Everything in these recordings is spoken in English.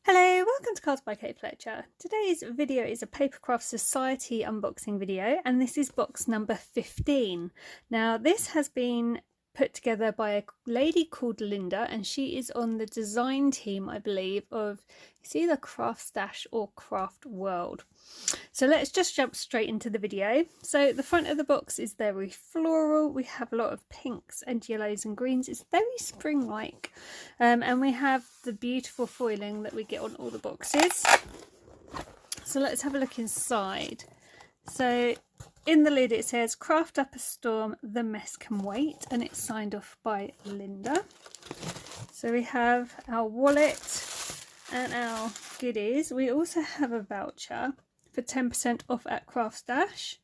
Hello, welcome to Cards by Kate Fletcher. Today's video is a Papercraft Society unboxing video, and this is box number 15. Now, this has been put together by a lady called Linda, and she is on the design team, I believe, of it's either Craft Stash or Craft World. So let's just jump straight into the video. So the front of the box is very floral. We have a lot of pinks and yellows and greens. It's very spring-like. And we have the beautiful foiling that we get on all the boxes. So let's have a look inside. So in the lid it says, "Craft up a storm, the mess can wait," and it's signed off by Linda. So we have our wallet and our goodies. We also have a voucher for 10% off at Craft Stash,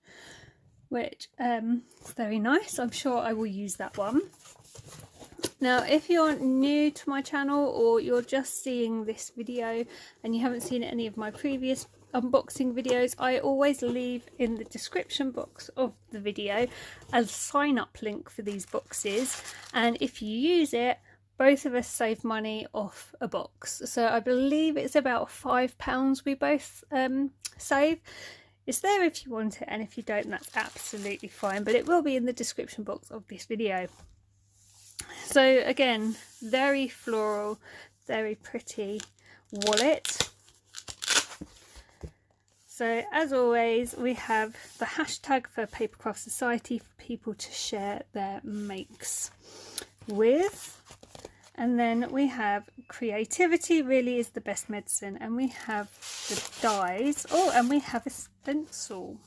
which is very nice. I'm sure I will use that one. Now, if you're new to my channel or you're just seeing this video and you haven't seen any of my previous unboxing videos, I always leave in the description box of the video a sign up link for these boxes, and if you use it, both of us save money off a box. So I believe it's about £5 we both save. It's there if you want it, and if you don't, that's absolutely fine, but it will be in the description box of this video. So again, very floral, very pretty wallet. So as always, we have the hashtag for Papercraft Society for people to share their makes with. And then we have creativity really is the best medicine. And we have the dies. Oh, and we have a stencil.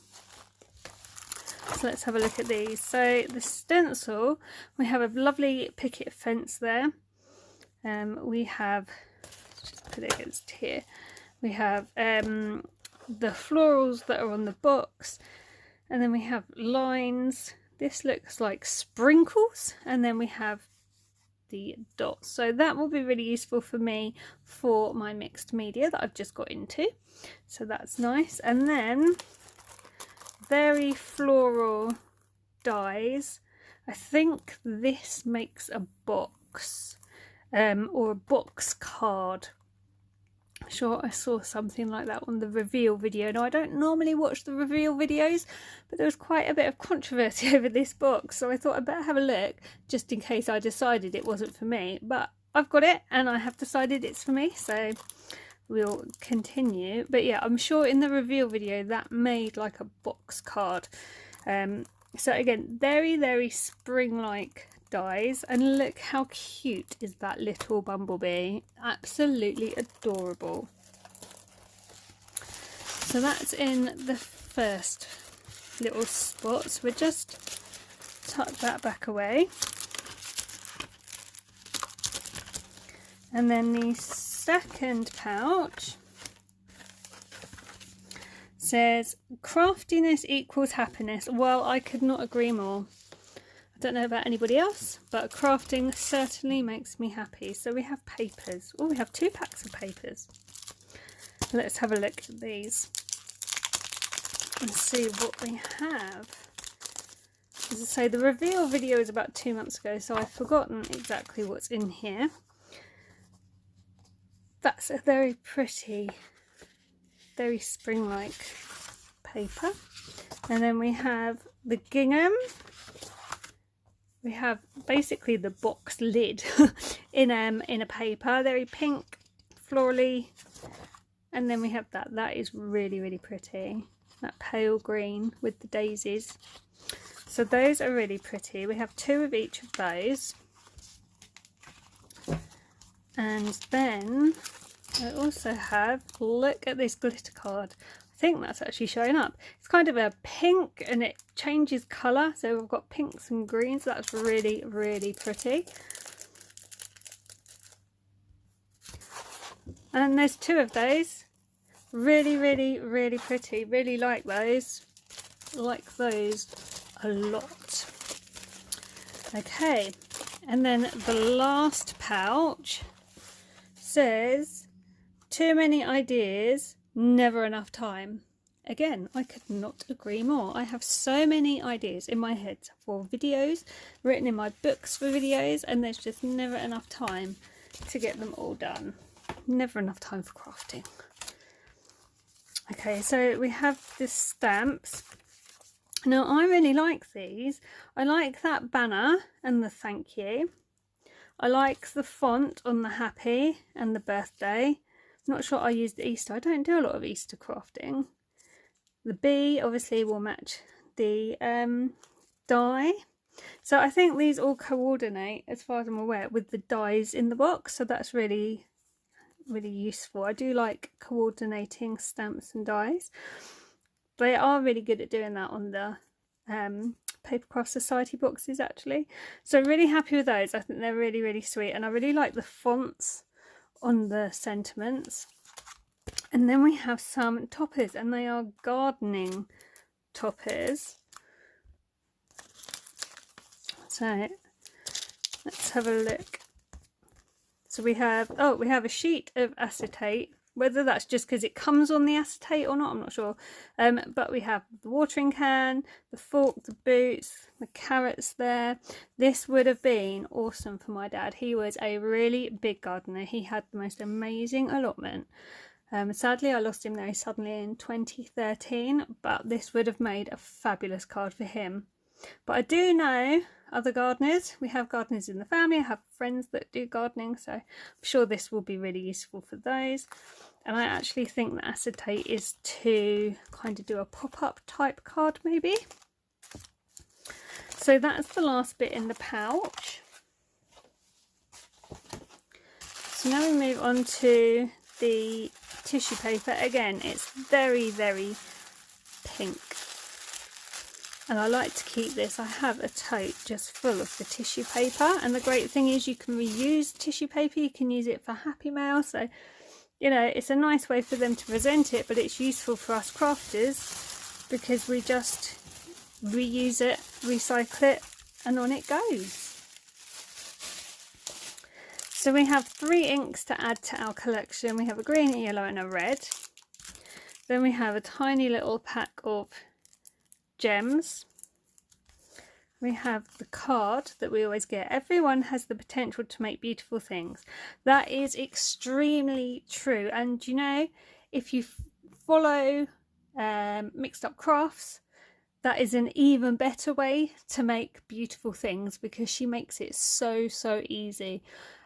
So let's have a look at these. So the stencil, we have a lovely picket fence there. We have, let's just put it against here. We have the florals that are on the box, and then we have lines. This looks like sprinkles, and then we have the dots. So that will be really useful for me for my mixed media that I've just got into. So that's nice. And then very floral dies. I think this makes a box or a box card. Sure, I saw something like that on the reveal video. Now, I don't normally watch the reveal videos, but there was quite a bit of controversy over this box, so I thought I'd better have a look just in case I decided it wasn't for me. But I've got it and I have decided it's for me, so we'll continue. But yeah, I'm sure in the reveal video that made like a box card. So again, very spring-like dies, and look how cute is that little bumblebee. Absolutely adorable. So that's in the first little spot, so we'll just tuck that back away. And then the second pouch says, "Craftiness equals happiness." Well, I could not agree more. I don't know about anybody else, but crafting certainly makes me happy. So we have papers. Oh, we have 2 packs of papers. Let's have a look at these and see what we have. As I say, the reveal video is about 2 months ago, so I've forgotten exactly what's in here. That's a very pretty, very spring-like paper. And then we have the gingham. We have basically the box lid in a paper, very pink, florally, and then we have that is really pretty, that pale green with the daisies. So those are really pretty. We have 2 of each of those, and then I also have, look at this glitter card. I think that's actually showing up. It's kind of a pink and it changes colour, so we've got pinks and greens. That's really pretty. And there's 2 of those. Really pretty. Really like those. Like those a lot. Okay, and then the last pouch says, "Too many ideas, never enough time." Again, I could not agree more. I have so many ideas in my head for videos, written in my books for videos, and there's just never enough time to get them all done. never enough time for crafting. Okay, so we have the stamps. Now I really like these. I like that banner and the thank you. I like the font on the happy and the birthday. I'm not sure I used the Easter. I don't do a lot of Easter crafting. The B obviously will match the die. So I think these all coordinate, as far as I'm aware, with the dies in the box. So that's really useful. I do like coordinating stamps and dies. They are really good at doing that on the Papercraft Society boxes actually. So really happy with those. I think they're really sweet, and I really like the fonts on the sentiments. And then we have some toppers, and they are gardening toppers. So let's have a look. So we have a sheet of acetate, whether that's just because it comes on the acetate or not, I'm not sure. But we have the watering can, the fork, the boots, the carrots there. This would have been awesome for my dad. He was a really big gardener. He had the most amazing allotment. Sadly, I lost him very suddenly in 2013, but this would have made a fabulous card for him. But I do know other gardeners. We have gardeners in the family. I have friends that do gardening, so I'm sure this will be really useful for those. And I actually think the acetate is to kind of do a pop-up type card maybe. So that's the last bit in the pouch. So now we move on to the tissue paper. Again, it's very pink. And I like to keep this. I have a tote just full of the tissue paper, and the great thing is you can reuse tissue paper. You can use it for Happy Mail, so you know, it's a nice way for them to present it, but it's useful for us crafters because we just reuse it, recycle it, and on it goes. So we have 3 inks to add to our collection. We have a green, a yellow and a red. Then we have a tiny little pack of gems. We have the card that we always get. Everyone has the potential to make beautiful things. That is extremely true. And you know, if you follow Mixed Up Crafts, that is an even better way to make beautiful things because she makes it so easy.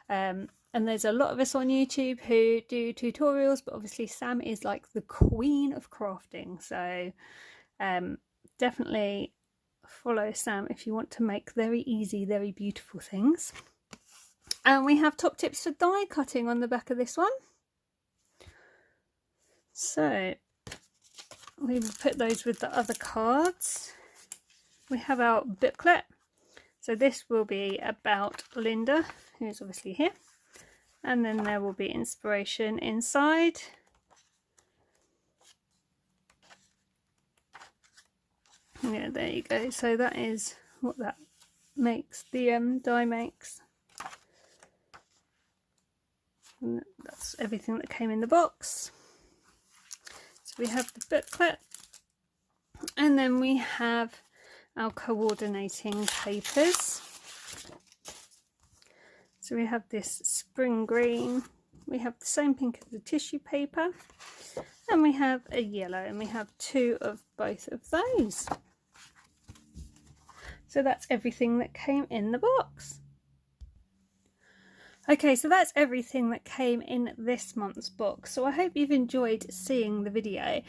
And there's a lot of us on YouTube who do tutorials, but obviously Sam is like the queen of crafting. So definitely follow Sam if you want to make very easy, very beautiful things. And we have top tips for die cutting on the back of this one. So we will put those with the other cards. We have our booklet. So this will be about Linda, who's obviously here. And then there will be inspiration inside. Yeah, there you go. So that is what that makes, the die makes. And that's everything that came in the box. So we have the booklet, and then we have our coordinating papers. So we have this spring green, we have the same pink as the tissue paper, and we have a yellow, and we have 2 of both of those. So that's everything that came in the box. Okay, so that's everything that came in this month's box. So I hope you've enjoyed seeing the video.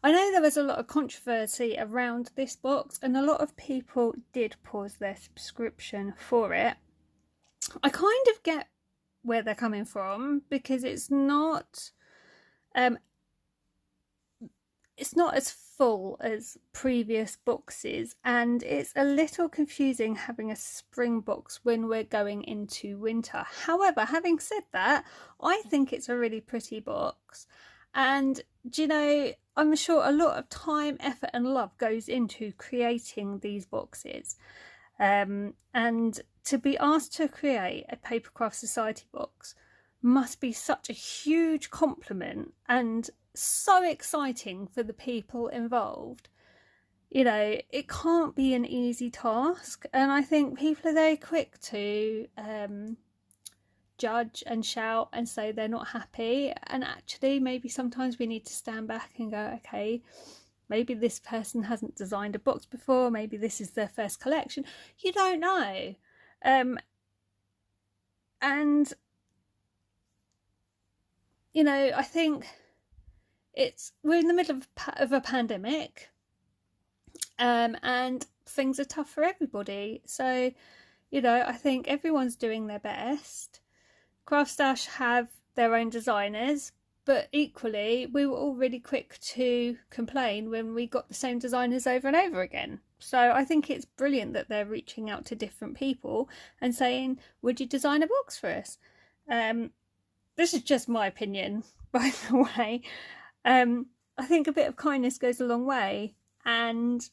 I know there was a lot of controversy around this box, and a lot of people did pause their subscription for it. I kind of get where they're coming from because it's not as full as previous boxes, and it's a little confusing having a spring box when we're going into winter. However, having said that, I think it's a really pretty box, and do you know, I'm sure a lot of time, effort and love goes into creating these boxes, and to be asked to create a Papercraft Society box must be such a huge compliment and so exciting for the people involved. You know, it can't be an easy task, and I think people are very quick to judge and shout and say they're not happy. And actually, maybe sometimes we need to stand back and go, okay, maybe this person hasn't designed a box before, maybe this is their first collection. You don't know. And you know, I think we're in the middle of a pandemic, and things are tough for everybody. So, you know, I think everyone's doing their best. Craft Stash have their own designers, but equally we were all really quick to complain when we got the same designers over and over again. So I think it's brilliant that they're reaching out to different people and saying, would you design a box for us? This is just my opinion, by the way. I think a bit of kindness goes a long way, and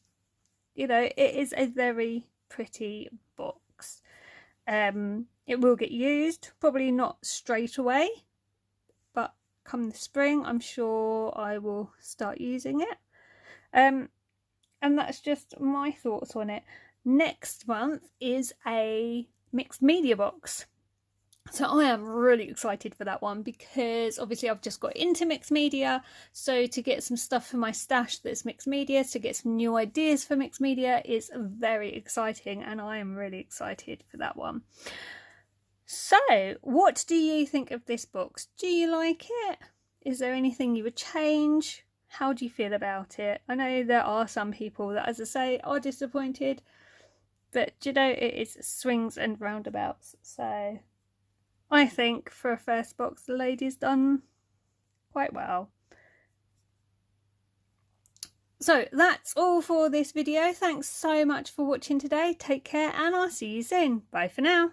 you know, it is a very pretty box. It will get used, probably not straight away, but come the spring I'm sure I will start using it. And that's just my thoughts on it. Next month is a mixed media box. So I am really excited for that one, because obviously I've just got into mixed media. So to get some stuff for my stash that's mixed media, to get some new ideas for mixed media is very exciting, and I am really excited for that one. So what do you think of this box? Do you like it? Is there anything you would change? How do you feel about it? I know there are some people that, as I say, are disappointed, but you know, it is swings and roundabouts. So I think for a first box, the lady's done quite well. So that's all for this video. Thanks so much for watching today. Take care, and I'll see you soon. Bye for now.